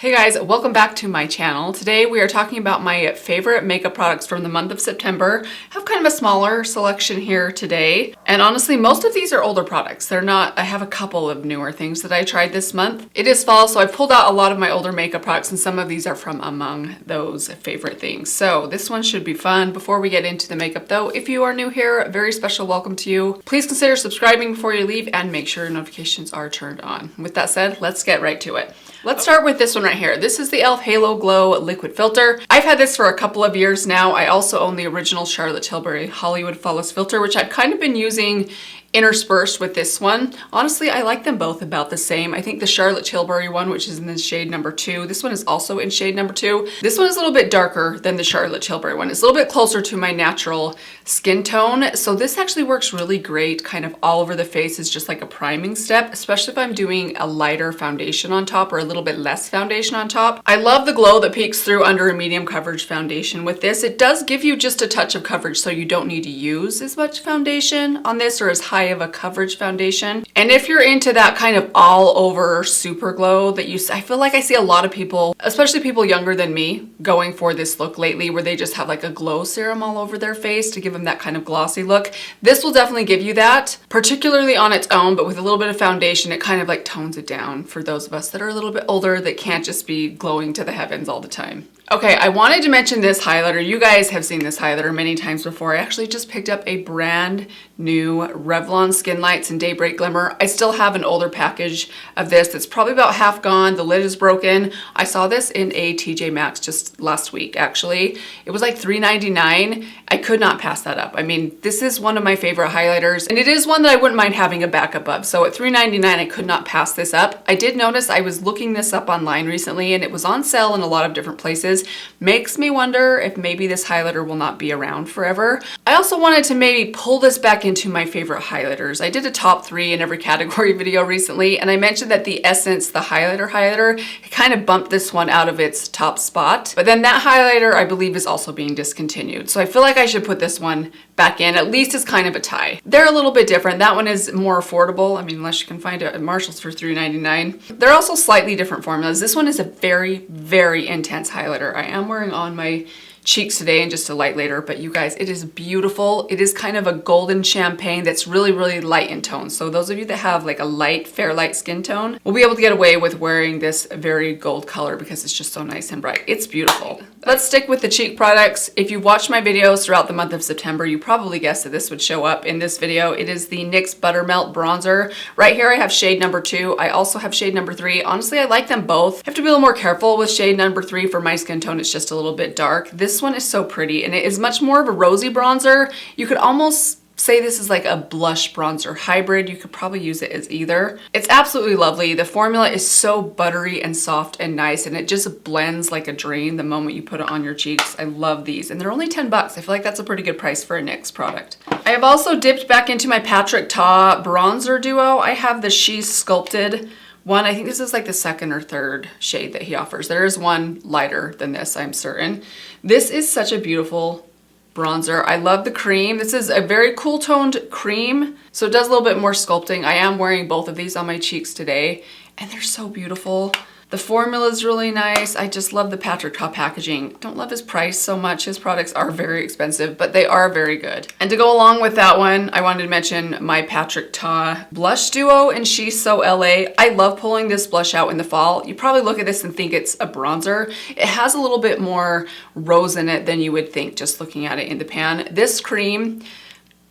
Hey guys, welcome back to my channel. Today we are talking about my favorite makeup products from the month of September. I have kind of a smaller selection here today. And honestly, most of these are older products. I have a couple of newer things that I tried this month. It is fall, so I pulled out a lot of my older makeup products and some of these are from among those favorite things. So this one should be fun. Before we get into the makeup though, if you are new here, a very special welcome to you. Please consider subscribing before you leave and make sure notifications are turned on. With that said, let's get right to it. Let's start with this one right here. This is the e.l.f. Halo Glow Liquid Filter. I've had this for a couple of years now. I also own the original Charlotte Tilbury Hollywood Flawless Filter, which I've kind of been using interspersed with this one. Honestly, I like them both about the same. I think the Charlotte Tilbury one, which is in the shade number 2, this one is also in shade number 2. This one is a little bit darker than the Charlotte Tilbury one. It's a little bit closer to my natural skin tone. So this actually works really great kind of all over the face. It's just like a priming step, especially if I'm doing a lighter foundation on top or a little bit less foundation on top. I love the glow that peeks through under a medium coverage foundation with this. It does give you just a touch of coverage, so you don't need to use as much foundation on this or as high of a coverage foundation. And if you're into that kind of all over super glow that I feel like I see a lot of people, especially people younger than me, going for this look lately where they just have like a glow serum all over their face to give them that kind of glossy look. This will definitely give you that, particularly on its own, but with a little bit of foundation, it kind of like tones it down for those of us that are a little bit older that can't just be glowing to the heavens all the time. Okay, I wanted to mention this highlighter. You guys have seen this highlighter many times before. I actually just picked up a brand new Revlon Skin Lights in Daybreak Glimmer. I still have an older package of this that's probably about half gone. The lid is broken. I saw this in a TJ Maxx just last week, actually. It was like $3.99. I could not pass that up. I mean, this is one of my favorite highlighters, and it is one that I wouldn't mind having a backup of. So at $3.99, I could not pass this up. I did notice I was looking this up online recently, and it was on sale in a lot of different places. Makes me wonder if maybe this highlighter will not be around forever. I also wanted to maybe pull this back into my favorite highlighters. I did a top 3 in every category video recently, and I mentioned that the Essence, the highlighter, it kind of bumped this one out of its top spot. But then that highlighter, I believe, is also being discontinued. So I feel like I should put this one back in, at least as kind of a tie. They're a little bit different. That one is more affordable. I mean, unless you can find it at Marshall's for $3.99. They're also slightly different formulas. This one is a very, very intense highlighter. I am wearing on my cheeks today and just a light later, but you guys, it is beautiful. It is kind of a golden champagne that's really, really light in tone. So those of you that have like a light, fair light skin tone will be able to get away with wearing this very gold color because it's just so nice and bright. It's beautiful. Let's stick with the cheek products. If you've watched my videos throughout the month of September, you probably guessed that this would show up in this video. It is the NYX Buttermelt Bronzer. Right here I have shade number 2. I also have shade number 3. Honestly, I like them both. I have to be a little more careful with shade number 3 for my skin tone. It's just a little bit dark. This one is so pretty, and it is much more of a rosy bronzer. You could almost say this is like a blush bronzer hybrid. You could probably use it as either. It's absolutely lovely. The formula is so buttery and soft and nice, and it just blends like a dream the moment you put it on your cheeks. I love these, and they're only 10 bucks. I feel like that's a pretty good price for a NYX product. I have also dipped back into my Patrick Ta bronzer duo. I have the She's Sculpted one. I think this is like the 2nd or 3rd shade that he offers. There is one lighter than this, I'm certain. This is such a beautiful bronzer. I love the cream. This is a very cool toned cream, so it does a little bit more sculpting. I am wearing both of these on my cheeks today, and they're so beautiful. The formula is really nice. I just love the Patrick Ta packaging. Don't love his price so much. His products are very expensive, but they are very good. And to go along with that one, I wanted to mention my Patrick Ta blush duo in She's So LA. I love pulling this blush out in the fall. You probably look at this and think it's a bronzer. It has a little bit more rose in it than you would think just looking at it in the pan. This cream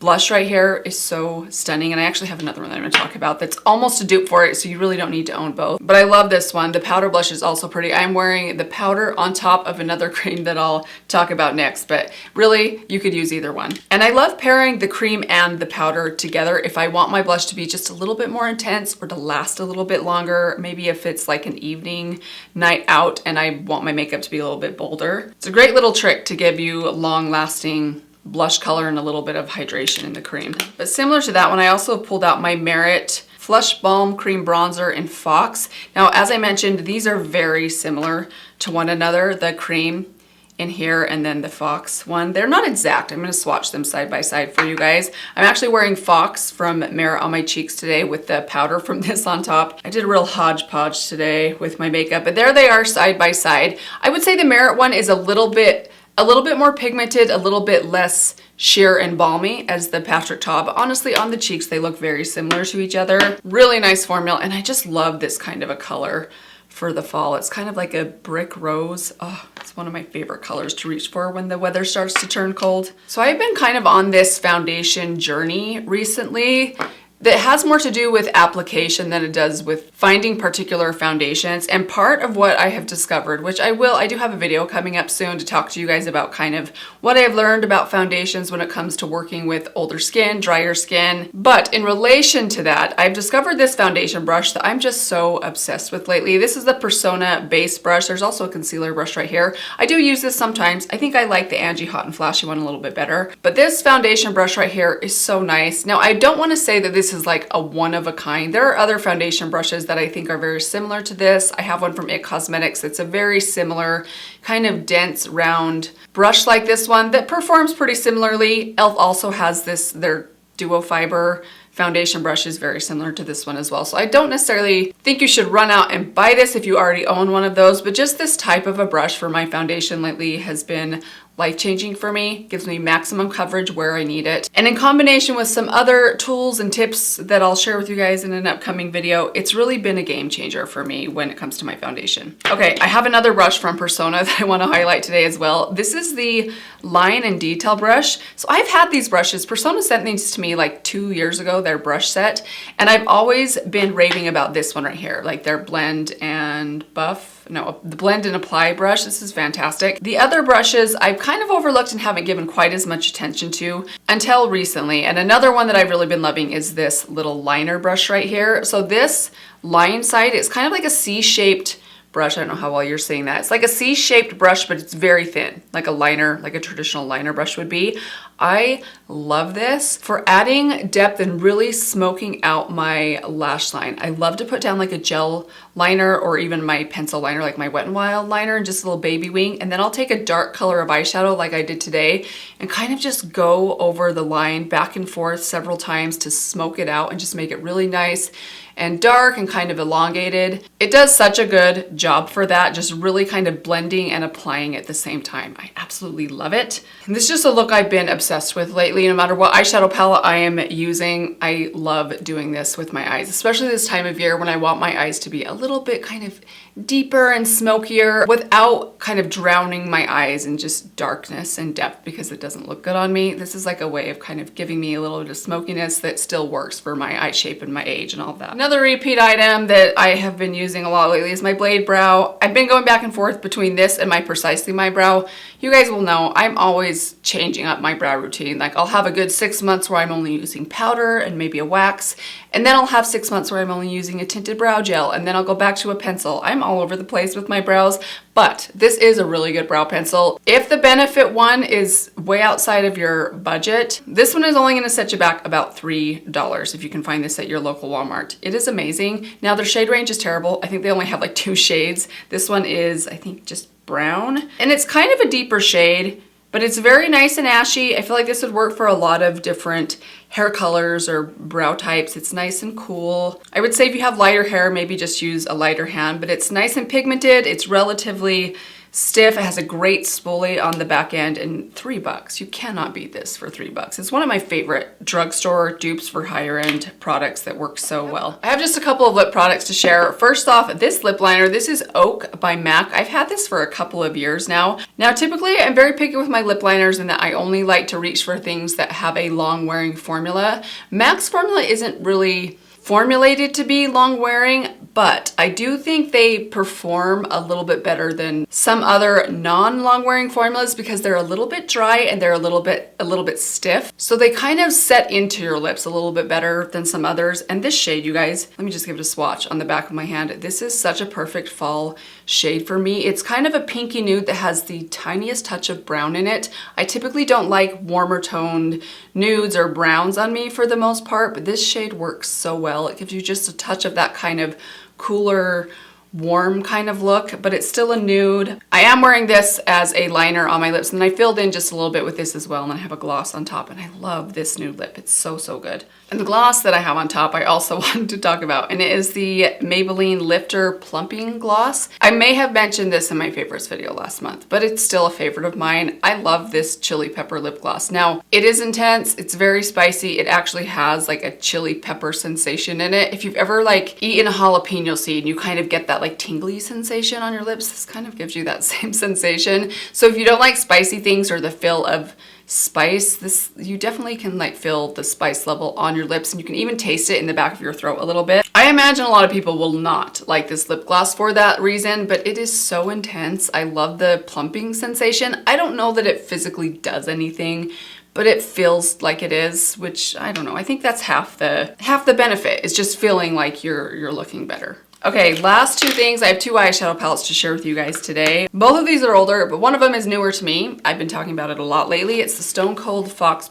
blush right here is so stunning, and I actually have another one that I'm going to talk about that's almost a dupe for it, so you really don't need to own both. But I love this one. The powder blush is also pretty. I'm wearing the powder on top of another cream that I'll talk about next, but really you could use either one. And I love pairing the cream and the powder together if I want my blush to be just a little bit more intense or to last a little bit longer. Maybe if it's like an evening night out and I want my makeup to be a little bit bolder. It's a great little trick to give you long-lasting blush color and a little bit of hydration in the cream. But similar to that one, I also pulled out my Merit Flush Balm Cream Bronzer in Fox. Now, as I mentioned, these are very similar to one another. The cream in here and then the Fox one. They're not exact. I'm going to swatch them side by side for you guys. I'm actually wearing Fox from Merit on my cheeks today with the powder from this on top. I did a real hodgepodge today with my makeup, but there they are side by side. I would say the Merit one is a little bit more pigmented, a little bit less sheer and balmy as the Patrick Ta, but honestly on the cheeks they look very similar to each other. Really nice formula, and I just love this kind of a color for the fall. It's kind of like a brick rose. Oh, it's one of my favorite colors to reach for when the weather starts to turn cold. So I've been kind of on this foundation journey recently that has more to do with application than it does with finding particular foundations. And part of what I have discovered, which I do have a video coming up soon to talk to you guys about kind of what I've learned about foundations when it comes to working with older skin, drier skin. But in relation to that, I've discovered this foundation brush that I'm just so obsessed with lately. This is the Persona base brush. There's also a concealer brush right here. I do use this sometimes. I think I like the Angie Hot and Flashy one a little bit better. But this foundation brush right here is so nice. Now, I don't want to say that this is like a one of a kind. There are other foundation brushes that I think are very similar to this. I have one from IT Cosmetics that's a very similar kind of dense round brush like this one that performs pretty similarly. e.l.f. also has their duo fiber foundation brush is very similar to this one as well. So I don't necessarily think you should run out and buy this if you already own one of those, but just this type of a brush for my foundation lately has been life-changing for me. Gives me maximum coverage where I need it. And in combination with some other tools and tips that I'll share with you guys in an upcoming video, it's really been a game changer for me when it comes to my foundation. Okay, I have another brush from Persona that I want to highlight today as well. This is the Line and Detail brush. So I've had these brushes. Persona sent these to me like 2 years ago, their brush set, and I've always been raving about this one right here, like their blend and buff. No, the blend and apply brush. This is fantastic. The other brushes I've kind of overlooked and haven't given quite as much attention to until recently. And another one that I've really been loving is this little liner brush right here. So this line side is kind of like a C-shaped brush. I don't know how well you're seeing that. It's like a C-shaped brush, but it's very thin, like a liner, like a traditional liner brush would be. I love this for adding depth and really smoking out my lash line. I love to put down like a gel liner or even my pencil liner, like my Wet n Wild liner, and just a little baby wing. And then I'll take a dark color of eyeshadow like I did today and kind of just go over the line back and forth several times to smoke it out and just make it really nice and dark and kind of elongated. It does such a good job for that, just really kind of blending and applying at the same time. I absolutely love it. And this is just a look I've been obsessed with lately. No matter what eyeshadow palette I am using, I love doing this with my eyes, especially this time of year when I want my eyes to be a little bit kind of deeper and smokier without kind of drowning my eyes in just darkness and depth because it doesn't look good on me. This is like a way of kind of giving me a little bit of smokiness that still works for my eye shape and my age and all of that. Another repeat item that I have been using a lot lately is my Blade Brow. I've been going back and forth between this and my Precisely My Brow. You guys will know I'm always changing up my brow routine. Like I'll have a good 6 months where I'm only using powder and maybe a wax, and then I'll have 6 months where I'm only using a tinted brow gel, and then I'll go back to a pencil. I'm all over the place with my brows, but this is a really good brow pencil. If the Benefit one is way outside of your budget, this one is only going to set you back about $3 if you can find this at your local Walmart. It is amazing. Now their shade range is terrible. I think they only have like 2 shades. This one is, I think, just brown, and it's kind of a deeper shade, but it's very nice and ashy. I feel like this would work for a lot of different hair colors or brow types. It's nice and cool. I would say if you have lighter hair, maybe just use a lighter hand, but it's nice and pigmented. It's relatively stiff. It has a great spoolie on the back end, and $3. You cannot beat this for $3. It's one of my favorite drugstore dupes for higher end products that work so well. I have just a couple of lip products to share. First off, this lip liner. This is Oak by MAC. I've had this for a couple of years now. Now, typically I'm very picky with my lip liners in that I only like to reach for things that have a long wearing formula. MAC's formula isn't really formulated to be long wearing, but I do think they perform a little bit better than some other non-long wearing formulas because they're a little bit dry and they're a little bit stiff. So they kind of set into your lips a little bit better than some others. And this shade, you guys, let me just give it a swatch on the back of my hand. This is such a perfect fall shade for me. It's kind of a pinky nude that has the tiniest touch of brown in it. I typically don't like warmer toned nudes or browns on me for the most part, but this shade works so well. It gives you just a touch of that kind of cooler, warm kind of look, but it's still a nude. I am wearing this as a liner on my lips, and I filled in just a little bit with this as well, and I have a gloss on top, and I love this nude lip. It's so, so good. And the gloss that I have on top, I also wanted to talk about, and it is the Maybelline Lifter Plumping Gloss. I may have mentioned this in my favorites video last month, but it's still a favorite of mine. I love this chili pepper lip gloss. Now, it is intense, it's very spicy, it actually has like a chili pepper sensation in it. If you've ever like eaten a jalapeno seed and you kind of get that like tingly sensation on your lips, this kind of gives you that same sensation. So if you don't like spicy things or the feel of spice, this, you definitely can like feel the spice level on your lips, and you can even taste it in the back of your throat a little bit. I imagine a lot of people will not like this lip gloss for that reason, but it is so intense. I love the plumping sensation. I don't know that it physically does anything, but it feels like it is, which I don't know. I think that's half the benefit, is just feeling like you're looking better. Okay, last two things. I have two eyeshadow palettes to share with you guys today. Both of these are older, but one of them is newer to me. I've been talking about it a lot lately. It's the Stone Cold Fox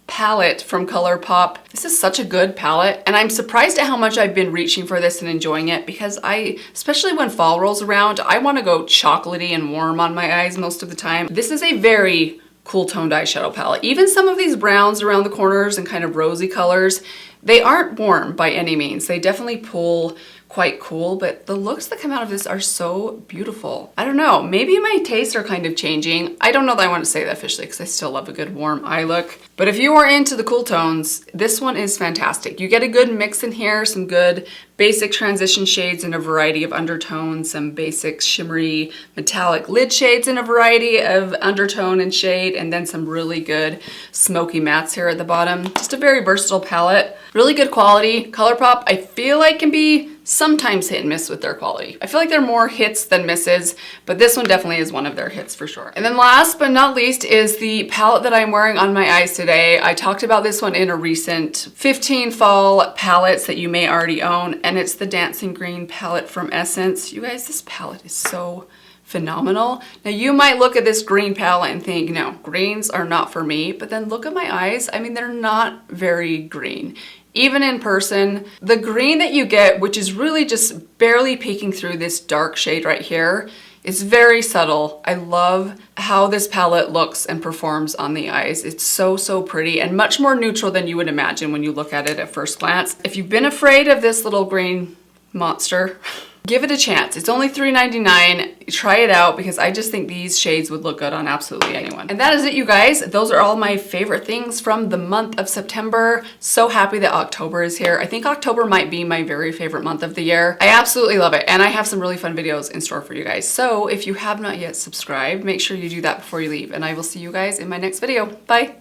palette from ColourPop. This is such a good palette, and I'm surprised at how much I've been reaching for this and enjoying it, because especially when fall rolls around, I want to go chocolatey and warm on my eyes most of the time. This is a very cool toned eyeshadow palette. Even some of these browns around the corners and kind of rosy colors, they aren't warm by any means. They definitely pull quite cool, but the looks that come out of this are so beautiful. I don't know, maybe my tastes are kind of changing. I don't know that I want to say that officially, because I still love a good warm eye look. But if you are into the cool tones, this one is fantastic. You get a good mix in here, some good basic transition shades in a variety of undertones, some basic shimmery metallic lid shades in a variety of undertone and shade, and then some really good smoky mattes here at the bottom. Just a very versatile palette. Really good quality. ColourPop, I feel like, can be sometimes hit and miss with their quality. I feel like they're more hits than misses, but this one definitely is one of their hits for sure. And then last but not least is the palette that I'm wearing on my eyes today. I talked about this one in a recent 15 fall palettes that you may already own, and it's the Dancing Green palette from Essence. You guys, this palette is so phenomenal. Now you might look at this green palette and think, no, greens are not for me, but then look at my eyes. I mean, they're not very green. Even in person, the green that you get, which is really just barely peeking through this dark shade right here, is very subtle. I love how this palette looks and performs on the eyes. It's so, so pretty and much more neutral than you would imagine when you look at it at first glance. If you've been afraid of this little green monster, give it a chance. It's only $3.99. Try it out, because I just think these shades would look good on absolutely anyone. And that is it, you guys. Those are all my favorite things from the month of September. So happy that October is here. I think October might be my very favorite month of the year. I absolutely love it, and I have some really fun videos in store for you guys. So if you have not yet subscribed, make sure you do that before you leave, and I will see you guys in my next video. Bye.